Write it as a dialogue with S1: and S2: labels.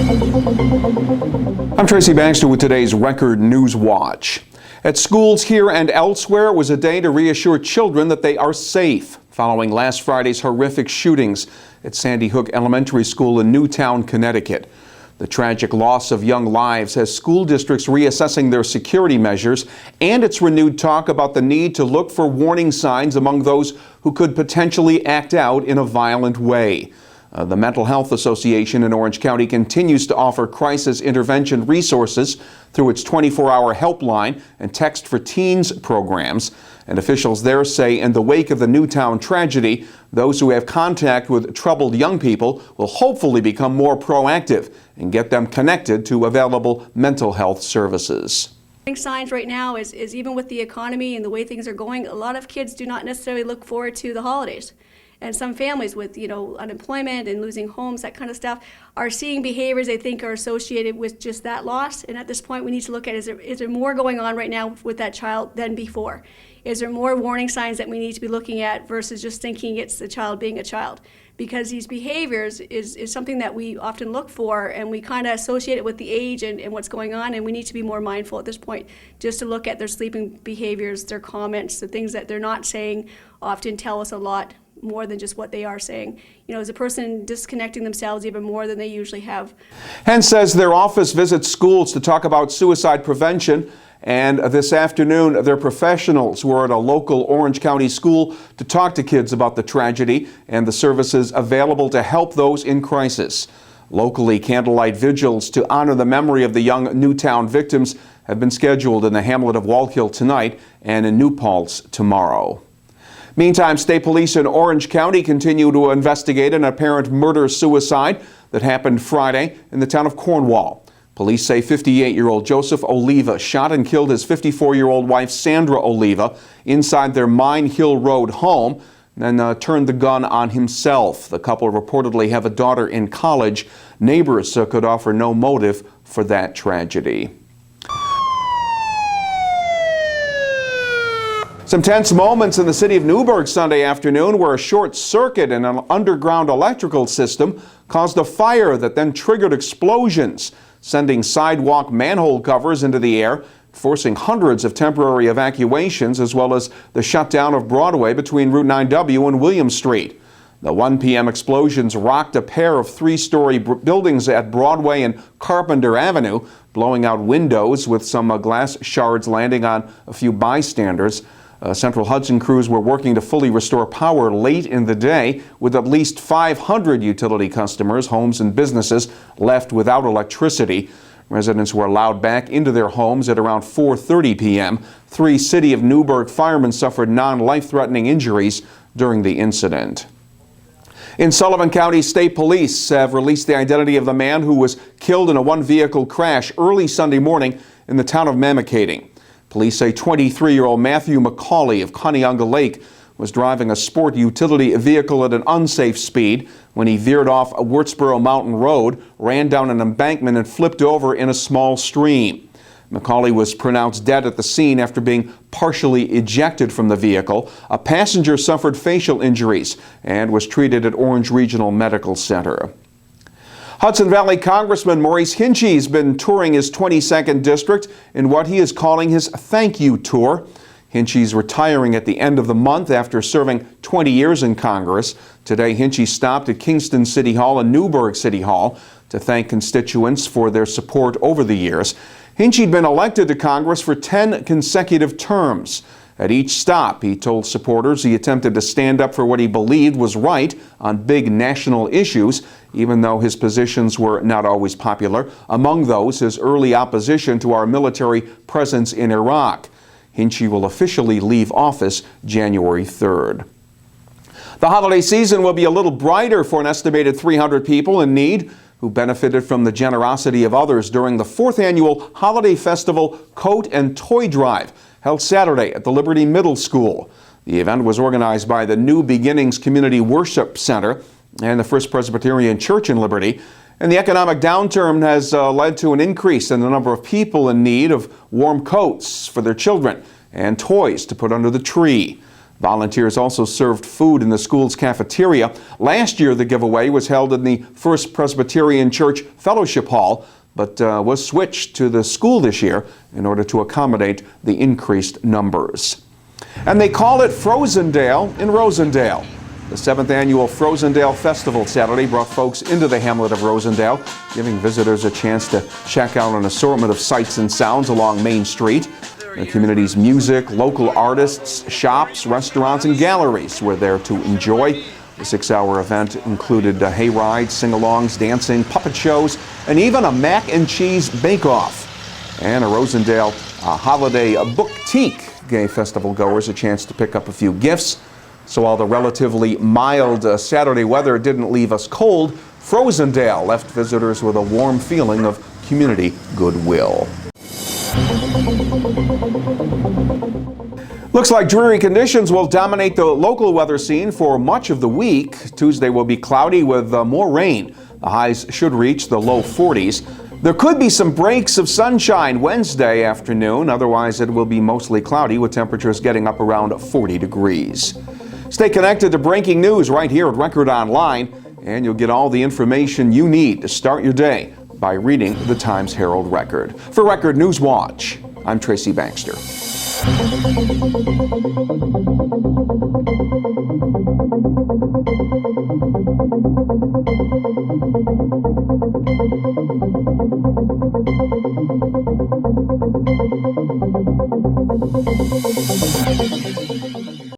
S1: I'm Tracy Baxter with today's Record Newswatch. At schools here and elsewhere, it was a day to reassure children that they are safe following last Friday's horrific shootings at Sandy Hook Elementary School in Newtown, Connecticut. The tragic loss of young lives has school districts reassessing their security measures, and it's renewed talk about the need to look for warning signs among those who could potentially act out in a violent way. The Mental Health Association in Orange County continues to offer crisis intervention resources through its 24-hour helpline and Text for Teens programs. And officials there say in the wake of the Newtown tragedy, those who have contact with troubled young people will hopefully become more proactive and get them connected to available mental health services.
S2: Signs right now is even with the economy and the way things are going, a lot of kids do not necessarily look forward to the holidays. And some families with, unemployment and losing homes, that kind of stuff, are seeing behaviors they think are associated with just that loss. And at this point, we need to look at, is there more going on right now with that child than before? Is there more warning signs that we need to be looking at versus just thinking it's the child being a child? Because these behaviors is something that we often look for, and we kind of associate it with the age and what's going on, and we need to be more mindful at this point just to look at their sleeping behaviors, their comments, the things that they're not saying often tell us a lot more than just what they are saying. Is a person disconnecting themselves even more than they usually have.
S1: Hens says their office visits schools to talk about suicide prevention, and this afternoon their professionals were at a local Orange County school to talk to kids about the tragedy and the services available to help those in crisis. Locally, candlelight vigils to honor the memory of the young Newtown victims have been scheduled in the hamlet of Wallkill tonight and in New Paltz tomorrow. Meantime, state police in Orange County continue to investigate an apparent murder-suicide that happened Friday in the town of Cornwall. Police say 58-year-old Joseph Oliva shot and killed his 54-year-old wife Sandra Oliva inside their Mine Hill Road home, and then turned the gun on himself. The couple reportedly have a daughter in college. Neighbors could offer no motive for that tragedy. Some tense moments in the city of Newburgh Sunday afternoon where a short circuit in an underground electrical system caused a fire that then triggered explosions, sending sidewalk manhole covers into the air, forcing hundreds of temporary evacuations, as well as the shutdown of Broadway between Route 9W and William Street. The 1 p.m. explosions rocked a pair of three-story buildings at Broadway and Carpenter Avenue, blowing out windows with some glass shards landing on a few bystanders. Central Hudson crews were working to fully restore power late in the day, with at least 500 utility customers, homes and businesses left without electricity. Residents were allowed back into their homes at around 4:30 p.m. 3 City of Newburgh firemen suffered non-life-threatening injuries during the incident. In Sullivan County, state police have released the identity of the man who was killed in a one-vehicle crash early Sunday morning in the town of Mamakating. Police say 23-year-old Matthew McCauley of Cunningunga Lake was driving a sport utility vehicle at an unsafe speed when he veered off a Wurtsboro Mountain Road, ran down an embankment, and flipped over in a small stream. McCauley was pronounced dead at the scene after being partially ejected from the vehicle. A passenger suffered facial injuries and was treated at Orange Regional Medical Center. Hudson Valley Congressman Maurice Hinchey has been touring his 22nd district in what he is calling his thank you tour. Hinchey's retiring at the end of the month after serving 20 years in Congress. Today, Hinchey stopped at Kingston City Hall and Newburgh City Hall to thank constituents for their support over the years. Hinchey had been elected to Congress for 10 consecutive terms. At each stop, he told supporters he attempted to stand up for what he believed was right on big national issues, even though his positions were not always popular. Among those, his early opposition to our military presence in Iraq. Hinchey will officially leave office January 3rd. The holiday season will be a little brighter for an estimated 300 people in need who benefited from the generosity of others during the 4th annual Holiday Festival Coat and Toy Drive, held Saturday at the Liberty Middle School. The event was organized by the New Beginnings Community Worship Center and the First Presbyterian Church in Liberty. And the economic downturn has led to an increase in the number of people in need of warm coats for their children and toys to put under the tree. Volunteers also served food in the school's cafeteria. Last year, the giveaway was held in the First Presbyterian Church Fellowship Hall, but was switched to the school this year in order to accommodate the increased numbers. And they call it Frozendale in Rosendale. The 7th annual Frozendale Festival Saturday brought folks into the hamlet of Rosendale, giving visitors a chance to check out an assortment of sights and sounds along Main Street. The community's music, local artists, shops, restaurants, and galleries were there to enjoy. The 6-hour event included hay rides, sing-alongs, dancing, puppet shows, and even a mac and cheese bake-off. And a Rosendale holiday boutique gave festival goers a chance to pick up a few gifts. So while the relatively mild Saturday weather didn't leave us cold, Frozendale left visitors with a warm feeling of community goodwill. Looks like dreary conditions will dominate the local weather scene for much of the week. Tuesday will be cloudy with more rain. The highs should reach the low 40s. There could be some breaks of sunshine Wednesday afternoon. Otherwise, it will be mostly cloudy with temperatures getting up around 40 degrees. Stay connected to breaking news right here at Record Online, and you'll get all the information you need to start your day by reading the Times-Herald Record. For Record Newswatch, I'm Tracy Baxter.